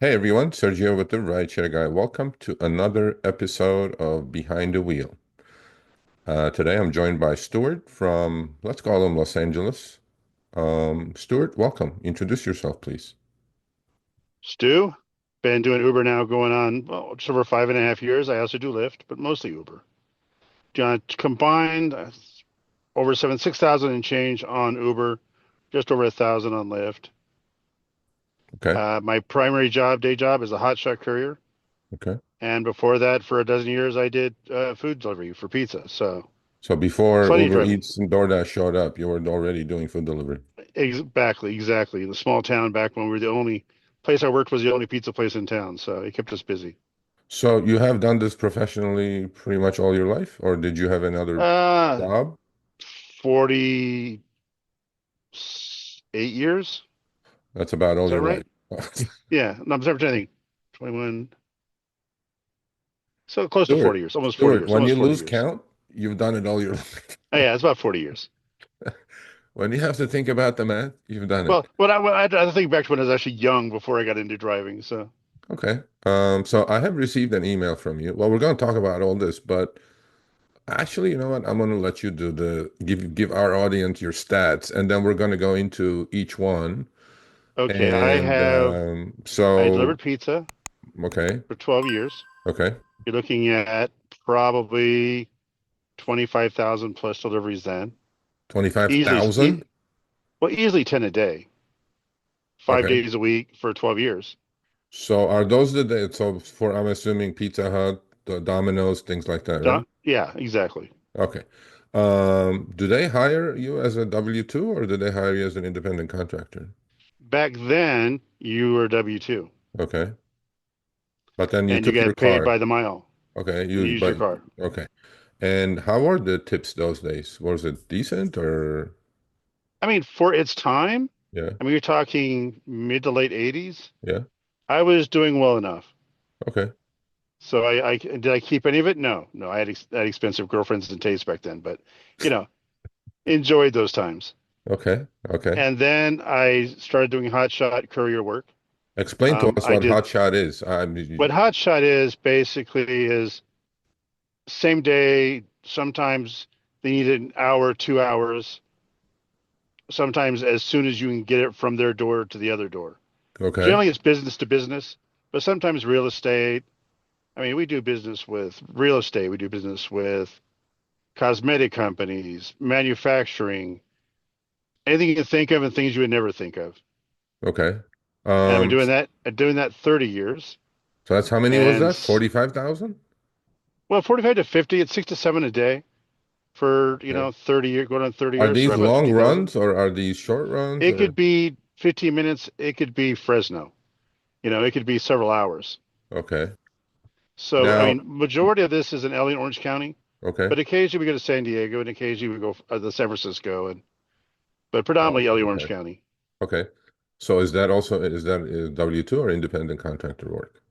Hey everyone, Sergio with the Rideshare Guy. Welcome to another episode of Behind the Wheel. Today I'm joined by Stuart from, let's call him Los Angeles. Stuart, welcome. Introduce yourself, please. Stu, been doing Uber now going on just over 5.5 years. I also do Lyft, but mostly Uber. Combined, over 6,000 and change on Uber, just over 1,000 on Lyft. Okay, My primary day job, is a hotshot courier, okay. and before that, for a dozen years, I did food delivery for pizza. So So before plenty of Uber driving. Eats and DoorDash showed up, you were already doing food delivery. Exactly. In the small town back when we were the only place I worked was the only pizza place in town, so it kept us busy. So you have done this professionally pretty much all your life, or did you have another Uh, job? 48 years. That's about all Is that your right? life. Yeah, no, I'm sorry, I think 21. So close to Stuart, 40 years, almost 40 Stuart, years, when you almost 40 lose years. count, you've done it all your life. Oh, yeah, it's about 40 years. When you have to think about the math, you've done it. Well, I think back to when I was actually young before I got into driving. So, Okay. So I have received an email from you. Well, we're going to talk about all this, but actually, you know what? I'm going to let you do the give our audience your stats, and then we're going to go into each one. okay, And I so, delivered pizza okay, for 12 years. okay, You're looking at probably 25,000 plus deliveries then. Easily, 25,000. easily 10 a day, five Okay. days a week for 12 years. So are those the days? So for I'm assuming Pizza Hut, the Domino's, things like that, right? Yeah, exactly. Okay. Do they hire you as a W-2 or do they hire you as an independent contractor? Back then, you were W-2 Okay. But then you and you took your get paid car. by the mile. Okay. You You use your but car. okay. And how were the tips those days? Was it decent or I mean, for its time, yeah, I mean, you're talking mid to late 80s. yeah. I was doing well enough. Okay. So I did I keep any of it? No, no. I had expensive girlfriends and tastes back then, but you know, enjoyed those times. Okay. Okay. And then I started doing hotshot courier work. Explain to us I what did hotshot is. what hotshot is basically is same day. Sometimes they need an hour, 2 hours. Sometimes as soon as you can get it from their door to the other door. Okay. Generally, it's business to business, but sometimes real estate. I mean, we do business with real estate, we do business with cosmetic companies, manufacturing, anything you can think of and things you would never think of. Okay. And I've been Um, doing that 30 years. so that's how many was And that? 45,000? well, 45 to 50, it's 6 to 7 a day for, Okay. 30 years, going on 30 Are years, so these about long 50,000. runs or are these short runs It or could be 15 minutes, it could be Fresno, it could be several hours. okay. So, I Now, mean, majority of this is in LA and Orange County, okay. but occasionally we go to San Diego and occasionally we go to San Francisco, but Oh, predominantly LA Orange okay. County. Okay. So is that also is that W-2 or independent contractor work?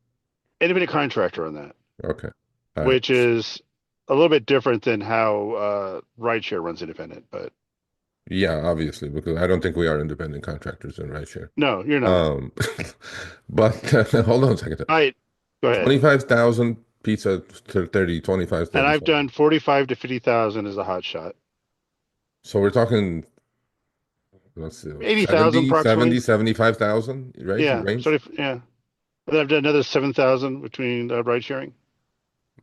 Independent contractor on that, Okay. All right. which is a little bit different than how rideshare runs independent. But Yeah, obviously, because I don't think we are independent contractors in rideshare. no, you're not. Um, but hold on a second. I Go ahead. 25,000 pizza to 30, 25, And I've 37. done 45 to 50,000 as a hot shot. So we're talking, let's see, 80,000 70, approximately. 70, 75,000, right? Yeah. Range. So yeah. And then I've done another 7,000 between ride sharing.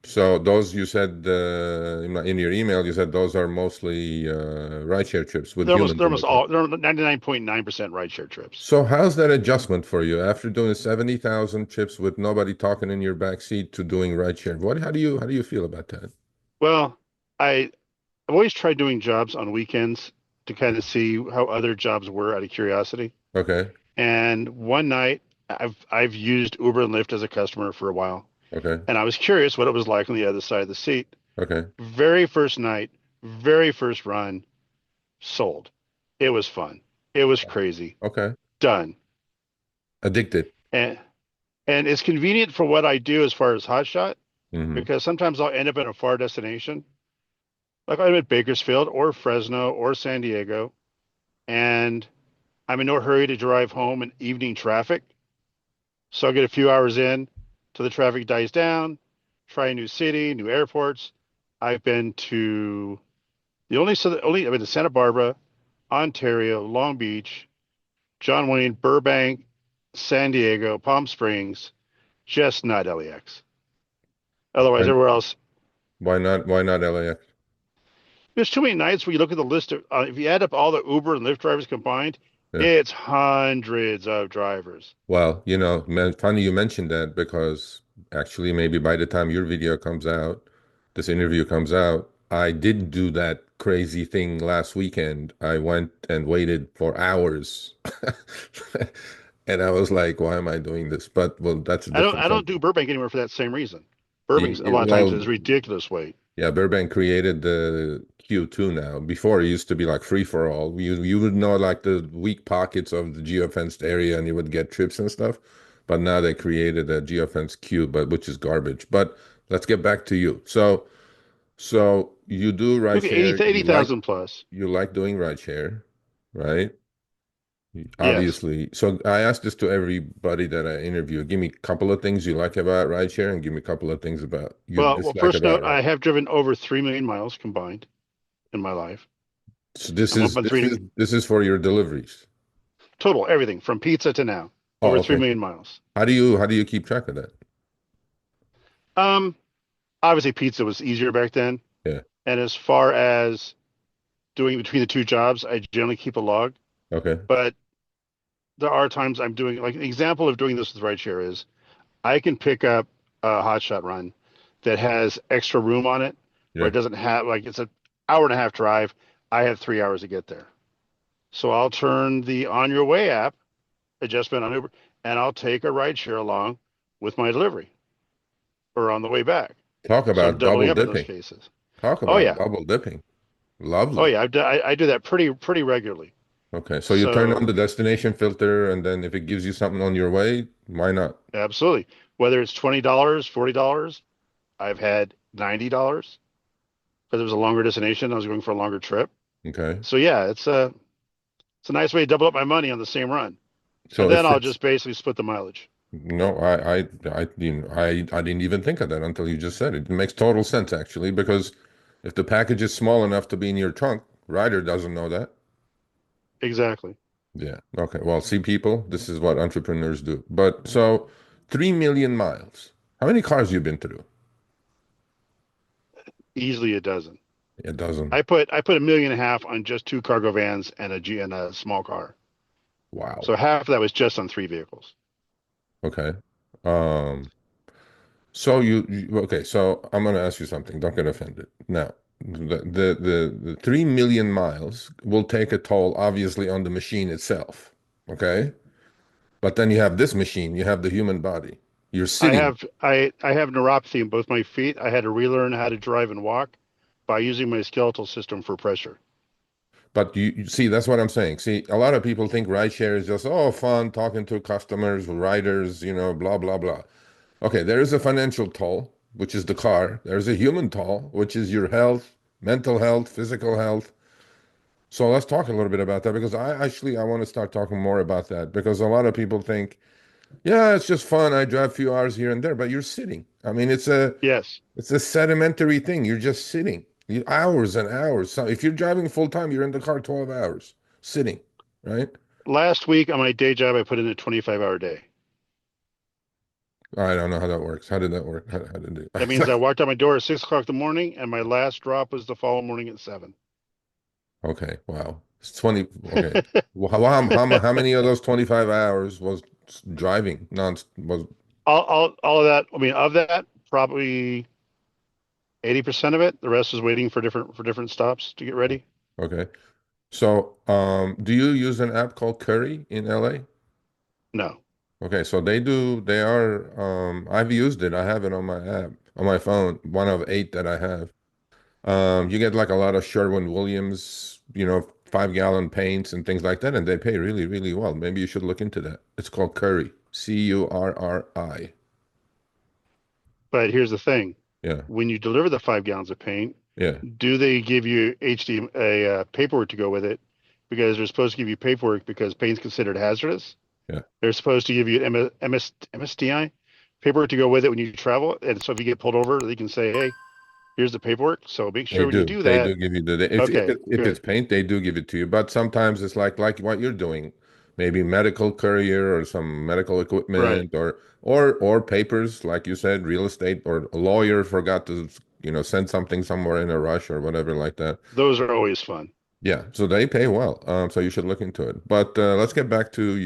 So those you said in your email, you said those are mostly rideshare trips with humans They're in the almost car. all, they're 99.9% ride share trips. So how's that adjustment for you after doing 70,000 trips with nobody talking in your back seat to doing rideshare? How do you feel about that? Well, I, I've always tried doing jobs on weekends to kind of see how other jobs were out of curiosity. Okay, And one night, I've used Uber and Lyft as a customer for a while, okay, and I was curious what it was like on the other side of the seat. okay, Very first night, very first run, sold. It was fun. It was crazy. okay. Done. Addicted. And and it's convenient for what I do as far as hotshot Hmm. because sometimes I'll end up at a far destination, like I'm at Bakersfield or Fresno or San Diego, and I'm in no hurry to drive home in evening traffic. So I'll get a few hours in till the traffic dies down, try a new city, new airports. I've been to I've been to Santa Barbara, Ontario, Long Beach, John Wayne, Burbank, San Diego, Palm Springs, just not LAX. Otherwise, Why, everywhere else, why not LAX? there's too many nights where you look at the list of, if you add up all the Uber and Lyft drivers combined, Yeah. it's hundreds of drivers. Well, man, funny you mentioned that because actually maybe by the time your video comes out, this interview comes out, I did do that crazy thing last weekend. I went and waited for hours. And I was like, why am I doing this? But well, that's a different I don't do subject. Burbank anymore for that same reason. Burbank's a lot of times Well, is ridiculous wait. yeah, Burbank created the Q2 now. Before it used to be like free for all. You would know like the weak pockets of the geofenced area and you would get trips and stuff. But now they created a geofence Q, but which is garbage. But let's get back to you. So you do Look at rideshare, 80,000 plus. you like doing rideshare, right? Yes. Obviously. So I ask this to everybody that I interview. Give me a couple of things you like about rideshare and give me a couple of things about you Well, dislike first about note, rideshare. I have driven over 3 million miles combined in my life. So I'm up on three this is for your deliveries. total, everything from pizza to now, Oh, over 3 okay. million miles. How do you keep track of that? Um, Obviously pizza was easier back then. Yeah. And as far as doing between the two jobs, I generally keep a log. Okay. But there are times I'm doing, like an example of doing this with rideshare is I can pick up a hotshot run that has extra room on it where Yeah. it doesn't have, like, it's an hour and a half drive. I have 3 hours to get there. So I'll turn the on your way app adjustment on Uber and I'll take a rideshare along with my delivery or on the way back. Talk So I'm about doubling double up in those dipping. cases. Talk Oh about yeah. double dipping. Oh Lovely. yeah. I do that pretty regularly. Okay. So you turn on So the destination filter and then if it gives you something on your way, why not? absolutely. Whether it's $20, $40, I've had $90 because it was a longer destination. I was going for a longer trip. Okay. So yeah, it's a nice way to double up my money on the same run. And So then if I'll it's just basically split the mileage. no, I didn't even think of that until you just said it. It makes total sense actually, because if the package is small enough to be in your trunk, rider doesn't know that. Exactly. Yeah. Okay. Well, see, people, this is what entrepreneurs do. But so 3 million miles. How many cars you been through? Easily a dozen. It doesn't. I put 1.5 million on just two cargo vans and a small car. Wow. So half of that was just on three vehicles. Okay. Um, so okay, so I'm gonna ask you something. Don't get offended. Now, the 3 million miles will take a toll, obviously, on the machine itself. Okay. But then you have this machine, you have the human body. You're sitting. I have neuropathy in both my feet. I had to relearn how to drive and walk by using my skeletal system for pressure. But you see, that's what I'm saying. See, a lot of people think rideshare is just, oh, fun, talking to customers, riders, blah, blah, blah. Okay, there is a financial toll, which is the car. There's a human toll, which is your health, mental health, physical health. So let's talk a little bit about that because I want to start talking more about that because a lot of people think, yeah, it's just fun. I drive a few hours here and there, but you're sitting. I mean, Yes. it's a sedimentary thing. You're just sitting. Hours and hours. So if you're driving full time, you're in the car 12 hours sitting, right? Last week on my day job, I put in a 25-hour day. I don't know how that works. How did that work? How did That means I it? walked out my door at 6 o'clock in the morning, and my last drop was the following morning at 7. Okay, wow. It's 20. Okay. Well, how many of those 25 hours was driving? Non was All of that. I mean, of that, probably 80% of it. The rest was waiting for different stops to get ready. okay. So, do you use an app called Curry in LA? No, Okay, so they are, I've used it. I have it on my app, on my phone, one of 8 that I have. You get like a lot of Sherwin-Williams, 5-gallon paints and things like that, and they pay really, really well. Maybe you should look into that. It's called Curry, Curri. but here's the thing: Yeah, when you deliver the 5 gallons of paint, yeah. do they give you paperwork to go with it? Because they're supposed to give you paperwork because paint's considered hazardous. Yeah. They're supposed to give you an MSDI paperwork to go with it when you travel. And so if you get pulled over, they can say, hey, here's the paperwork. So make They sure when you do. do They that. do give you the Okay, if it's good. paint, they do give it to you. But sometimes it's like what you're doing, maybe medical courier or some medical Right. equipment or papers, like you said, real estate or a lawyer forgot to, send something somewhere in a rush or whatever like that. Those are always fun. Yeah, so they pay well. So you should look into it. But let's get back to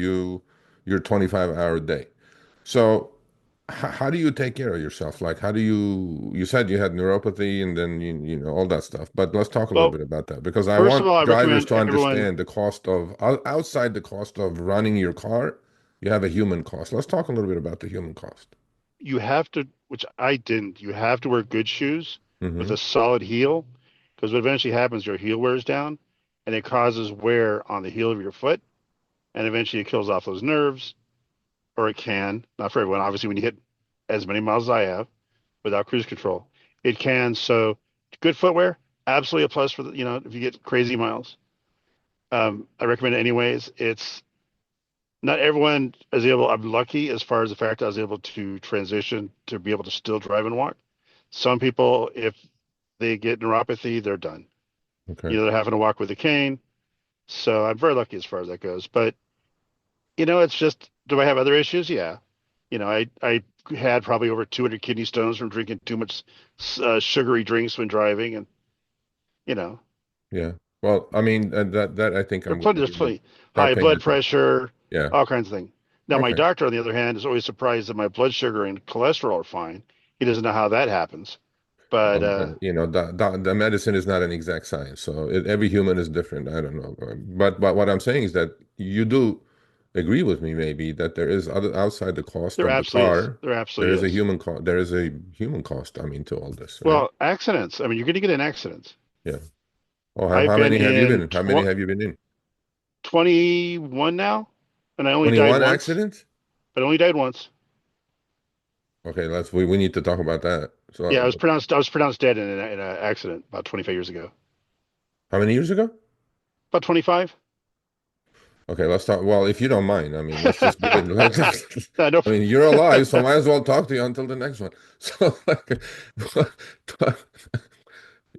your 25-hour day. So how do you take care of yourself? Like, how do you said you had neuropathy and then all that stuff. But let's talk a little Well, bit about that because I first of want all, I drivers recommend to everyone, understand the cost of outside the cost of running your car, you have a human cost. Let's talk a little bit about the human cost. you have to, which I didn't, you have to wear good shoes with Hmm. a solid heel because what eventually happens, your heel wears down and it causes wear on the heel of your foot. And eventually it kills off those nerves, or it can, not for everyone. Obviously, when you hit as many miles as I have without cruise control, it can. So good footwear, absolutely a plus for if you get crazy miles. I recommend it anyways. It's not everyone is able. I'm lucky as far as the fact I was able to transition to be able to still drive and walk. Some people, if they get neuropathy, they're done. Okay. They're having to walk with a cane. So I'm very lucky as far as that goes. But it's just, do I have other issues? Yeah. I had probably over 200 kidney stones from drinking too much sugary drinks when driving, and you know, Yeah. Well, I mean, that I think there I'm going plenty. to There's really plenty start high paying blood attention. pressure, Yeah. all kinds of things. Now, my Okay. doctor, on the other hand, is always surprised that my blood sugar and cholesterol are fine. He doesn't know how that happens, but Well, the medicine is not an exact science, so every human is different. I don't know, but what I'm saying is that you do agree with me, maybe that there is other outside the cost there of the absolutely is. car, There absolutely is. there is a human cost. I mean, to all this, right? Well, accidents. I mean, you're going to get in accidents. Yeah. Oh, I've how been many have you been in in? How many have you been in? 21 now, and I only died 21 once. accidents? But I only died once. Okay, we need to talk about that. Yeah, So, I was pronounced dead in an accident about 25 years ago. how many years ago? About 25. Okay, let's talk. Well, if you don't mind, I mean, let's just give it. No, I mean, you're alive, so might as well talk to you until the next one. So, like,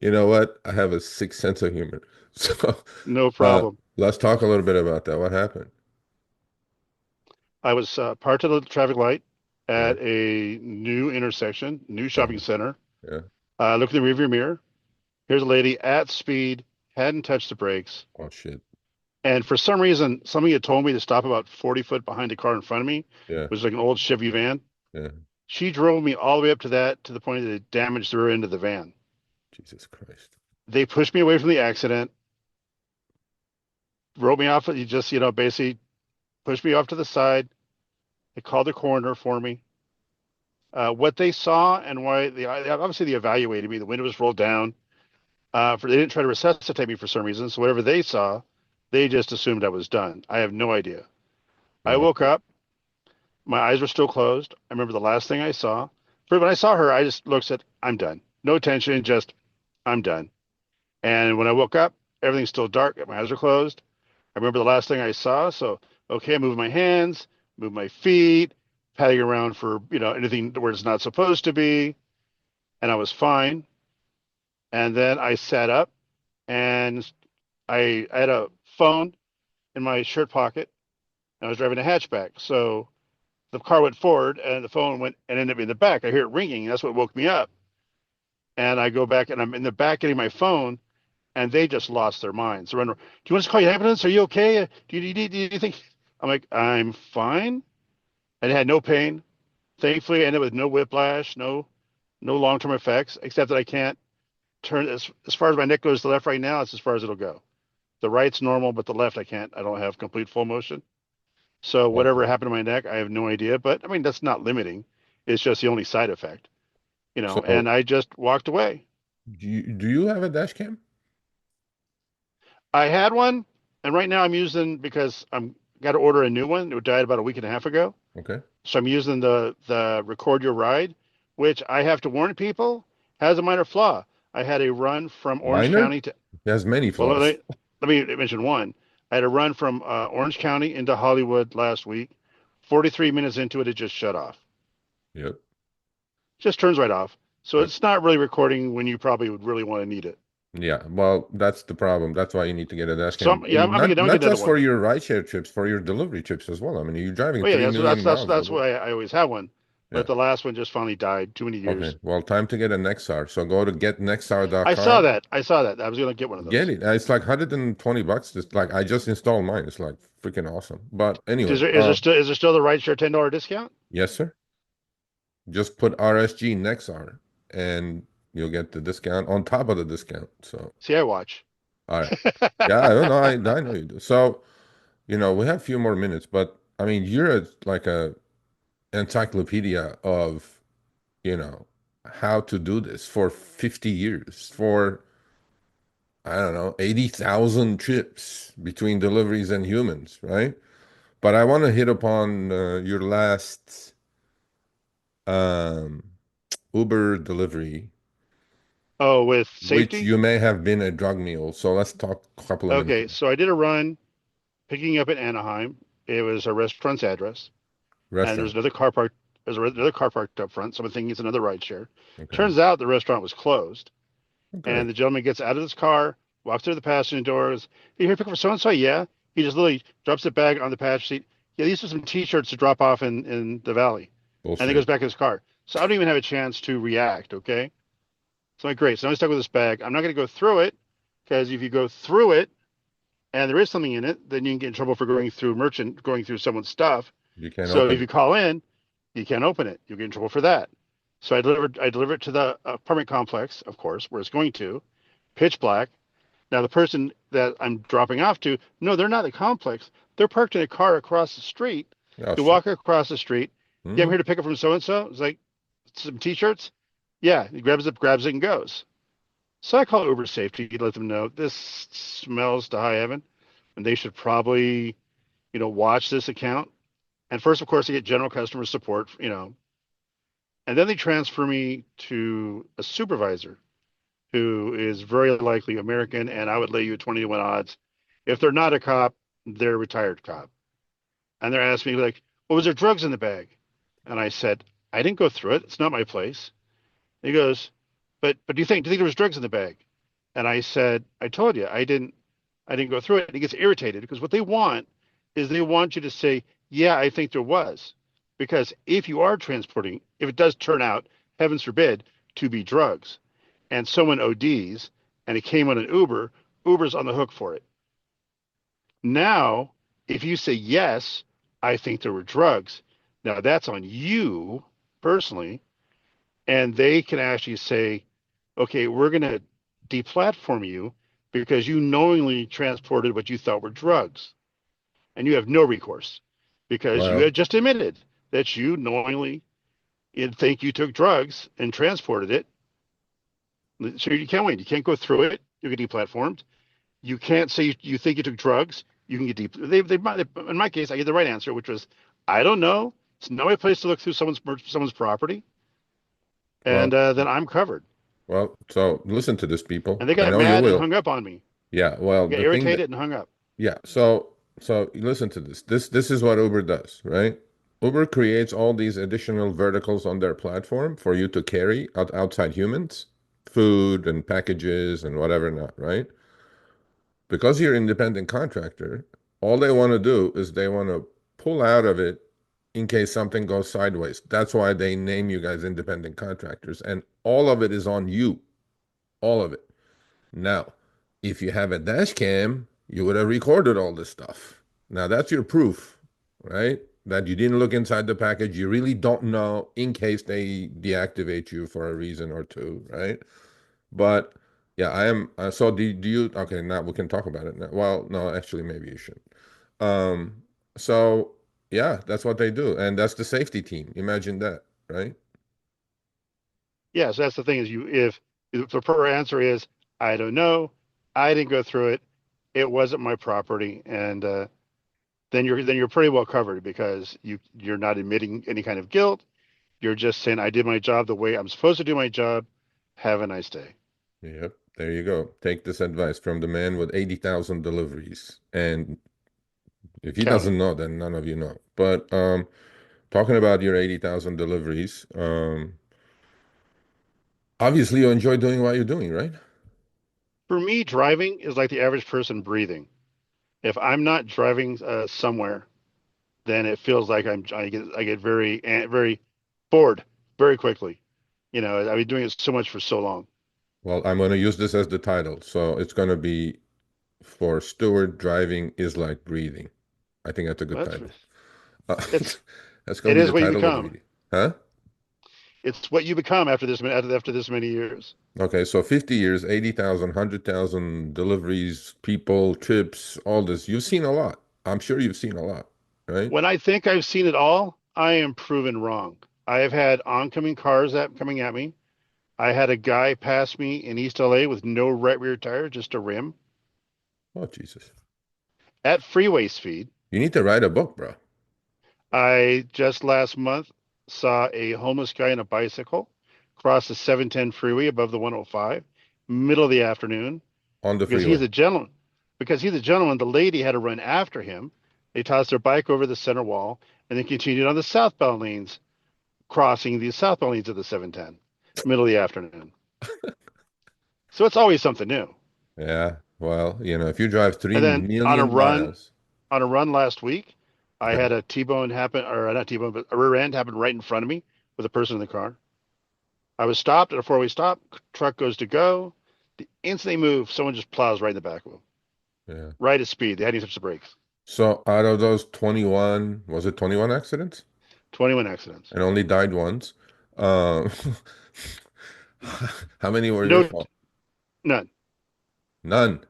you know what? I have a sick sense of humor. So, no problem. let's talk a little bit about that. What happened? I was parked at the traffic light Yeah, at a new intersection, new shopping uh-huh, center. yeah. Look in the rearview mirror. Here's a lady at speed, hadn't touched the brakes. Oh shit. And for some reason, somebody had told me to stop about 40 foot behind the car in front of me, Yeah, which was like an old Chevy van. yeah. She drove me all the way up to that, to the point that it damaged the rear end of the van. Jesus Christ. They pushed me away from the accident, wrote me off. You just, basically pushed me off to the side. They called the coroner for me. What they saw and why obviously they evaluated me. The window was rolled down. They didn't try to resuscitate me for some reason. So whatever they saw, they just assumed I was done. I have no idea. I Oh, woke up. My eyes were still closed. I remember the last thing I saw. But when I saw her, I just looked at, I'm done. No tension, just I'm done. And when I woke up, everything's still dark. My eyes are closed. I remember the last thing I saw. So, okay, I move my hands, move my feet, patting around for, anything where it's not supposed to be. And I was fine. And then I sat up and I had a phone in my shirt pocket and I was driving a hatchback. So the car went forward and the phone went and ended up in the back. I hear it ringing. That's what woke me up. And I go back and I'm in the back getting my phone and they just lost their minds. They're running, do you want us to call you an ambulance? Are you okay? Do you think? I'm like, I'm fine. And it had no pain. Thankfully, I ended up with no whiplash, no long-term effects, except that I can't turn as far as my neck goes to the left right now. It's as far as it'll go. The right's normal, but the left I can't. I don't have complete full motion. So whatever okay. happened to my neck, I have no idea. But I mean, that's not limiting. It's just the only side effect, And So, I just walked away. do you have a dash cam? I had one, and right now I'm using because I'm got to order a new one. It died about a week and a half ago. Okay. So I'm using the record your ride, which I have to warn people has a minor flaw. I had a run from Orange Minor? County to It has many well, flaws. let me mention one. I had a run from Orange County into Hollywood last week. 43 minutes into it, it just shut off. Yep. Just turns right off. So Right. it's not really recording when you probably would really want to need it. Yeah, well, that's the problem. That's why you need to get a dash So cam. yeah, I'm Not gonna get another just for one. your rideshare trips, for your delivery trips as well. I mean, you're driving Oh yeah, 3 million miles a that's week. why I always have one. Yeah. But the last one just finally died. Too many Okay. years. Well, time to get a Nexar. So go to I saw getnexar.com. that. I saw that. I was gonna get one of Get those. it. It's like $120. It's like I just installed mine. It's like freaking awesome. But anyway, Is there still the Rideshare $10 discount? yes, sir. Just put RSG Nexar and you'll get the discount on top of the discount. So, See, I watch. all right. Yeah, I don't know. I know you do. So, we have a few more minutes, but I mean, you're like a encyclopedia of, how to do this for 50 years, for, I don't know, 80,000 trips between deliveries and humans, right? But I want to hit upon your last um, Uber delivery, Oh, with which safety? you may have been a drug mule. So let's talk a couple of minutes. Okay, so I did a run picking up in Anaheim. It was a restaurant's address, and Restaurant. There's another car parked up front. So I'm thinking it's another rideshare. Okay. Turns out the restaurant was closed, Okay. and the gentleman gets out of his car, walks through the passenger doors. You here pick up for so and so? Yeah. He just literally drops the bag on the passenger seat. Yeah, these are some T-shirts to drop off in the valley, and then goes Bullshit. back in his car. So I don't even have a chance to react. Okay. So I'm like, great. So I'm stuck with this bag. I'm not going to go through it because if you go through it and there is something in it, then you can get in trouble for going through someone's stuff. You can't So if open you it. call in, you can't open it. You'll get in trouble for that. So I delivered it to the apartment complex, of course, where it's going to, pitch black. Now the person that I'm dropping off to, no, they're not the complex. They're parked in a car across the street. Oh, You shit. walk across the street. Yeah, I'm Hmm. here to pick up from so and so. It's like some t-shirts. Yeah, he grabs it, and goes. So I call Uber safety to let them know this smells to high heaven, and they should probably, watch this account. And first, of course, I get general customer support, and then they transfer me to a supervisor who is very likely American, and I would lay you 20 to 1 odds. If they're not a cop, they're a retired cop. And they're asking me, like, well, was there drugs in the bag? And I said, I didn't go through it. It's not my place. And he goes, but do you think there was drugs in the bag? And I said, I told you, I didn't go through it. And he gets irritated because what they want you to say, yeah, I think there was. Because if you are transporting, if it does turn out, heavens forbid, to be drugs, and someone ODs and it came on an Uber, Uber's on the hook for it. Now, if you say, yes, I think there were drugs, now that's on you personally, and they can actually say, okay, we're going to deplatform you because you knowingly transported what you thought were drugs, and you have no recourse because you Well, had just admitted that you knowingly think you took drugs and transported it. So you can't win. You can't go through it. You get deplatformed. You can't say you think you took drugs. You can get deep. In my case, I get the right answer, which was, I don't know. It's not my place to look through someone's property, and well, then I'm covered. well. So listen to this, people. And they I got know you mad and will. hung up on me. Yeah. Well, They got the thing that, irritated and hung up. yeah. So listen to this. This is what Uber does, right? Uber creates all these additional verticals on their platform for you to carry outside humans, food and packages and whatever not, right? Because you're an independent contractor, all they want to do is they want to pull out of it in case something goes sideways. That's why they name you guys independent contractors, and all of it is on you, all of it. Now, if you have a dash cam, you would have recorded all this stuff. Now, that's your proof, right? That you didn't look inside the package. You really don't know in case they deactivate you for a reason or two, right? But yeah, I am. So do you? Okay, now we can talk about it now. Well, no, actually, maybe you should. Um, so yeah, that's what they do, and that's the safety team. Imagine that, right? Yes, that's the thing is if the proper answer is I don't know, I didn't go through it, it wasn't my property, and then you're pretty well covered because you're not admitting any kind of guilt. You're just saying I did my job the way I'm supposed to do my job. Have a nice day. Yep. There you go. Take this advice from the man with 80,000 deliveries and If he Count it. doesn't know, then none of you know. But talking about your 80,000 deliveries, obviously you enjoy doing what you're doing, right? For me, driving is like the average person breathing. If I'm not driving somewhere, then it feels like I get very bored very quickly. I've been doing it so much for so long. Well, I'm going to use this as the title. So it's going to be for Stuart, driving is like breathing. I think that's a good That's title. Uh, it's that's going it to be is the what you title of the become. video. Huh? It's what you become after this many years. Okay, so 50 years, 80,000, 100,000 deliveries, people, trips, all this. You've seen a lot. I'm sure you've seen a lot, right? When I think I've seen it all, I am proven wrong. I have had oncoming cars coming at me. I had a guy pass me in East LA with no right rear tire, just a rim, Oh, Jesus. at freeway speed. You need to write a book, bro. I just last month saw a homeless guy on a bicycle cross the 710 freeway above the 105, middle of the afternoon, On the because he's freeway. a gentleman. Because he's a gentleman, the lady had to run after him. They tossed their bike over the center wall and then continued on the southbound lanes, crossing the southbound lanes of the 710, middle of the afternoon. So it's always something new. Yeah. Well, if you drive 3 And then million miles, on a run last week, I yeah, had a T-bone happen, or not T-bone, but a rear end happen right in front of me with a person in the car. I was stopped at a four-way stop. Truck goes to go. The instant they move, someone just plows right in the back of them, yeah. right at speed. They hadn't even touched the brakes. So out of those 21, was it 21 accidents? 21 accidents. And only died once. Um, how many were your No, fault? none. None.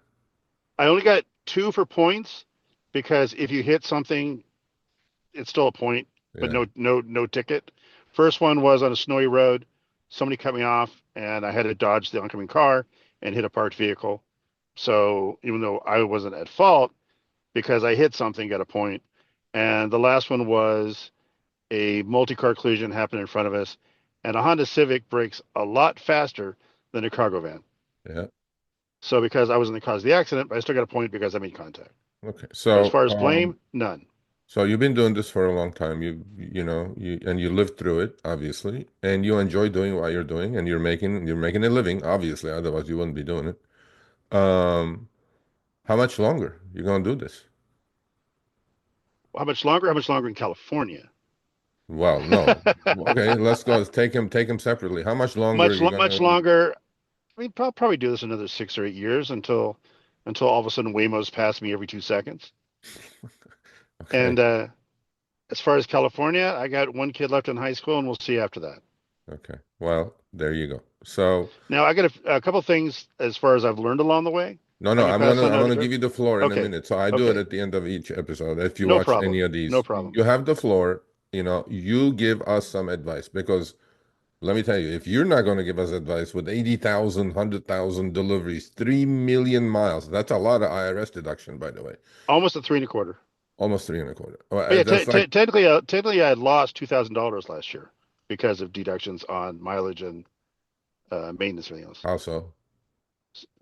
I only got two for points because if you hit something, it's still a point, but Yeah. no ticket. First one was on a snowy road. Somebody cut me off, and I had to dodge the oncoming car and hit a parked vehicle. So even though I wasn't at fault because I hit something, got a point. And the last one was a multi-car collision happened in front of us, and a Honda Civic brakes a lot faster than a cargo van. Yeah. So because I wasn't the cause of the accident, I still got a point because I made contact. Okay. But as So, far as blame, none. so you've been doing this for a long time. You lived through it, obviously, and you enjoy doing what you're doing, and you're making a living, obviously. Otherwise, you wouldn't be doing it. Um, how much longer you gonna do this? How much longer? How much longer in California? Well, no. Okay, let's go. Take them separately. How much longer you Much gonna? longer. I mean, probably do this another 6 or 8 years until all of a sudden Waymo's pass me every 2 seconds. Okay. And as far as California, I got one kid left in high school, and we'll see after that. Okay. Well, there you go. So, Now I got a couple things as far as I've learned along the way. no, I no, can I'm pass gonna on I'm to gonna other. give you the floor in a Okay, minute. So I do it okay, at the end of each episode. If you no watch any problem, of no these, problem. you have the floor. You give us some advice because let me tell you, if you're not gonna give us advice with 80,000, 100,000 deliveries, 3 million miles, that's a lot of IRS deduction, by the way. Almost a three and a quarter. Almost three and a quarter. Well, But yeah, that's like technically, I had lost $2,000 last year because of deductions on mileage and maintenance and everything else. also.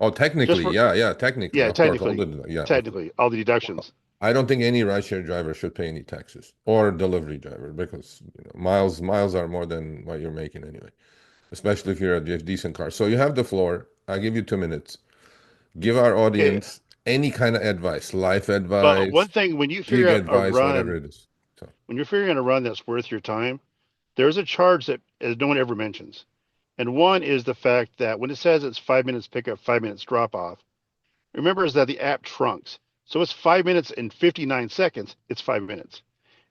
Oh, Just technically, for yeah, yeah, technically, Yeah, of course, all the yeah, of course. technically, all the deductions. I don't think any rideshare driver should pay any taxes or delivery driver because miles are more than what you're making anyway, especially if you're a decent car. So you have the floor. I'll give you 2 minutes. Give our Okay, audience any kind of advice, life well, advice, one thing when you gig figure out a advice, whatever run, it is. So when you're figuring out a run that's worth your time, there's a charge that no one ever mentions. And one is the fact that when it says it's 5 minutes pickup, 5 minutes drop off, remember is that the app trunks. So it's 5 minutes and 59 seconds, it's 5 minutes.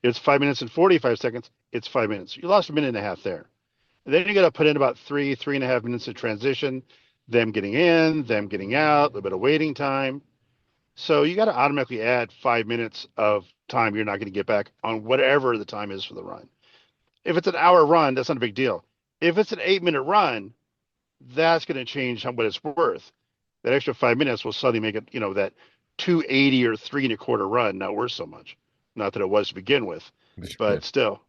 If it's 5 minutes and 45 seconds, it's 5 minutes. You lost a minute and a half there. And then you got to put in about three and a half minutes of transition, them getting in, them getting out, a little bit of waiting time. So you got to automatically add 5 minutes of time you're not going to get back on whatever the time is for the run. If it's an hour run, that's not a big deal. If it's an 8 minute run, that's going to change what it's worth. That extra 5 minutes will suddenly make it, that 280 or three and a quarter run not worth so much. Not that it was to begin with, yeah, but still.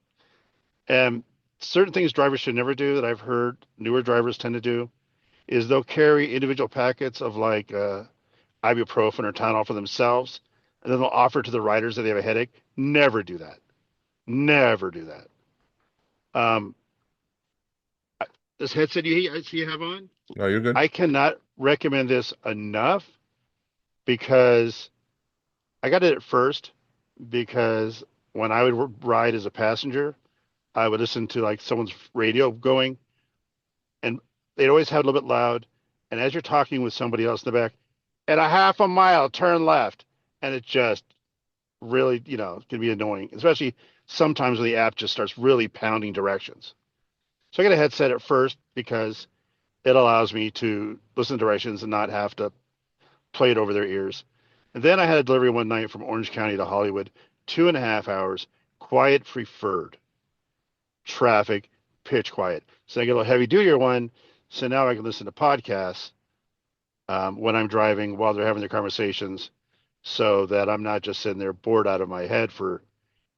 And certain things drivers should never do that I've heard newer drivers tend to do is they'll carry individual packets of like ibuprofen or Tylenol for themselves. and then they'll offer to the riders that they have a headache. Never do that. Never do that. Um, this headset I see you have on, No, you're good. I cannot recommend this enough because I got it at first because when I would ride as a passenger, I would listen to like someone's radio going, and they'd always have it a little bit loud. And as you're talking with somebody else in the back, at a half a mile, turn left, and it just really, can be annoying, especially sometimes when the app just starts really pounding directions. So I got a headset at first because it allows me to listen to directions and not have to play it over their ears. And then I had a delivery one night from Orange County to Hollywood, 2.5 hours, quiet preferred, traffic, pitch quiet. So I get a little heavy duty one. So now I can listen to podcasts when I'm driving while they're having their conversations so that I'm not just sitting there bored out of my head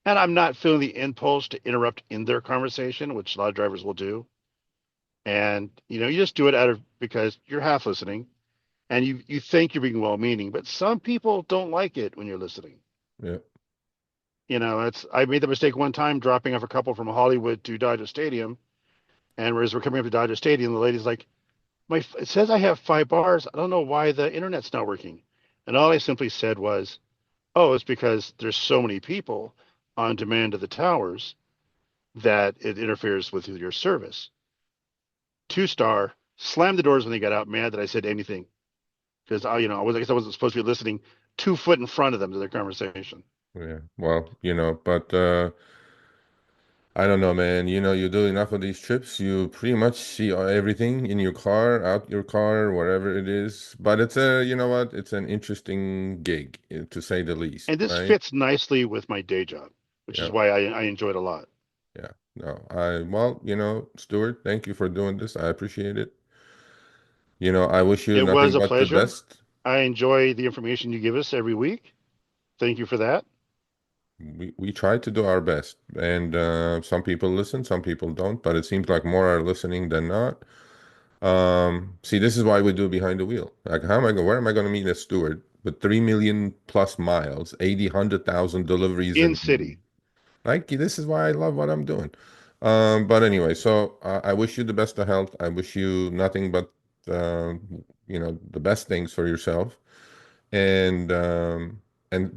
and I'm not feeling the impulse to interrupt in their conversation, which a lot of drivers will do. And, you just do it because you're half listening and you think you're being well-meaning, but some people don't like it when you're listening. Yeah. I made the mistake one time dropping off a couple from Hollywood to Dodger Stadium, and as we're coming up to Dodger Stadium, the lady's like, it says I have 5 bars. I don't know why the internet's not working. And all I simply said was, oh, it's because there's so many people on demand of the towers that it interferes with your service. 2-star, slammed the doors when they got out, mad that I said anything because I guess I wasn't supposed to be listening 2 foot in front of them to their conversation. Yeah. Well, but I don't know, man. You do enough of these trips, you pretty much see everything in your car, out your car, wherever it is. But you know what? It's an interesting gig, to say the least, And this right? fits nicely with my day job, which is Yeah. why I enjoy it a lot. Yeah. No, well, Stuart, thank you for doing this. I appreciate it. I wish you It was nothing a but the pleasure. best. I enjoy the information you give us every week. Thank you for that. We try to do our best, and some people listen, some people don't, but it seems like more are listening than not. See, this is why we do behind the wheel. Like, where am I going to meet a Stuart with 3 million plus miles, 80, 100,000 deliveries a In city. like? This is why I love what I'm doing. But anyway, so I wish you the best of health. I wish you nothing but uh, the best things for yourself, and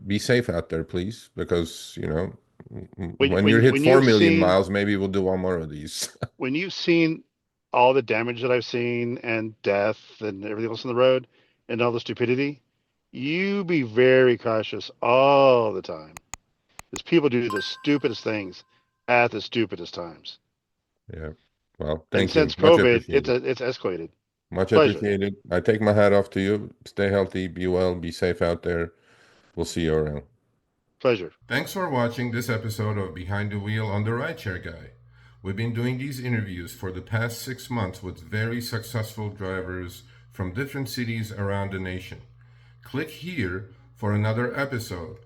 be safe out there, please, because When when you when hit when 4 you've million seen miles, maybe we'll do one more of these. when you've seen all the damage that I've seen and death and everything else on the road and all the stupidity, you be very cautious all the time because people do the stupidest things at the stupidest times. Yeah. Well, And thank you. since Much COVID, appreciated. it's escalated. Much Pleasure, appreciated. I take my hat off to you. Stay healthy, be well, be safe out there. We'll see you around. pleasure. Thanks for watching this episode of Behind the Wheel on the Rideshare Guy. We've been doing these interviews for the past 6 months with very successful drivers from different cities around the nation. Click here for another episode.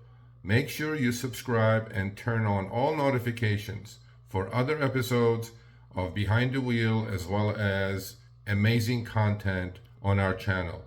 Make sure you subscribe and turn on all notifications for other episodes of Behind the Wheel as well as amazing content on our channel.